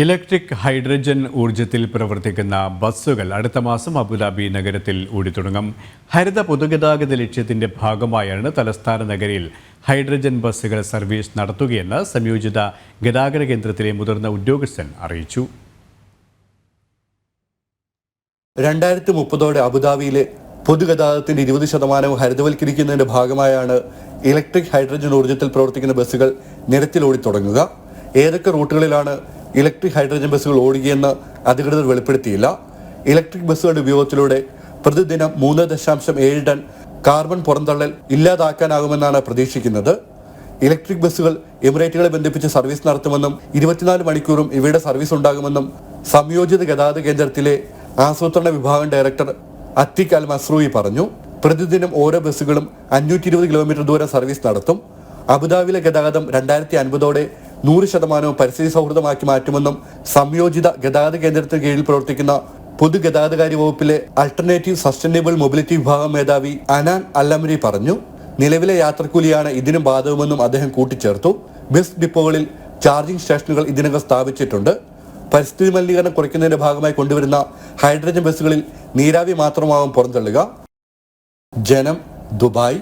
Electric hydrogen ഊർജ്ജത്തിൽ പ്രവർത്തിക്കുന്ന ബസ്സുകൾ അടുത്ത മാസം അബുദാബി നഗരത്തിൽ ഓടിത്തുടങ്ങും. ഹരിത പൊതുഗതാഗത ലക്ഷ്യത്തിന്റെ ഭാഗമായാണ് തലസ്ഥാന നഗരിയിൽ ഹൈഡ്രജൻ ബസ്സുകൾ സർവീസ് നടത്തുകയെന്ന് സംയോജിത ഗതാഗത കേന്ദ്രത്തിലെ മുതിർന്ന ഉദ്യോഗസ്ഥൻ അറിയിച്ചു. 2030 അബുദാബിയിലെ പൊതുഗതാഗതത്തിന്റെ 20% ഹരിതവൽക്കരിക്കുന്നതിന്റെ ഭാഗമായാണ് ഇലക്ട്രിക് ഹൈഡ്രജൻ ഊർജ്ജത്തിൽ പ്രവർത്തിക്കുന്ന ബസ്സുകൾ നിരത്തിലോടി തുടങ്ങുക. ഏതൊക്കെ റൂട്ടുകളിലാണ് ഇലക്ട്രിക് ഹൈഡ്രജൻ ബസ്സുകൾ ഓടുകയെന്ന് അധികൃതർ വെളിപ്പെടുത്തിയില്ല. ഇലക്ട്രിക് ബസ്സുകളുടെ ഉപയോഗത്തിലൂടെ പ്രതിദിനം 3.7 ടൺ കാർബൺ പുറന്തള്ളൽ ഇല്ലാതാക്കാനാകുമെന്നാണ് പ്രതീക്ഷിക്കുന്നത്. ഇലക്ട്രിക് ബസ്സുകൾ എമിറേറ്റുകളെ ബന്ധിപ്പിച്ച് സർവീസ് നടത്തുമെന്നും 24 മണിക്കൂറും ഇവയുടെ സർവീസ് ഉണ്ടാകുമെന്നും സംയോജിത ഗതാഗത കേന്ദ്രത്തിലെ ആസൂത്രണ വിഭാഗം ഡയറക്ടർ അത്തിക് അൽ മസ്രൂയി പറഞ്ഞു. പ്രതിദിനം ഓരോ ബസ്സുകളും 520 കിലോമീറ്റർ ദൂരം സർവീസ് നടത്തും. അബുദാബിയിലെ ഗതാഗതം 2050 100% പരിസ്ഥിതി സൗഹൃദമാക്കി മാറ്റുമെന്നും സംയോജിത ഗതാഗത കേന്ദ്രത്തിന് കീഴിൽ പ്രവർത്തിക്കുന്ന പൊതുഗതാഗതകാര്യ വകുപ്പിലെ അൾട്ടർനേറ്റീവ് സസ്റ്റൈനബിൾ മൊബിലിറ്റി വിഭാഗം മേധാവി അനാൻ അല്ലമരി പറഞ്ഞു. നിലവിലെ യാത്രക്കൂലിയാണ് ഇതിനും ബാധകമെന്നും അദ്ദേഹം കൂട്ടിച്ചേർത്തു. ബസ് ഡിപ്പോകളിൽ ചാർജിംഗ് സ്റ്റേഷനുകൾ ഇതിനകം സ്ഥാപിച്ചിട്ടുണ്ട്. പരിസ്ഥിതി മലിനീകരണം കുറയ്ക്കുന്നതിന്റെ ഭാഗമായി കൊണ്ടുവരുന്ന ഹൈഡ്രജൻ ബസ്സുകളിൽ നീരാവി മാത്രമാവും പുറന്തള്ളുക. ജനം, ദുബായ്.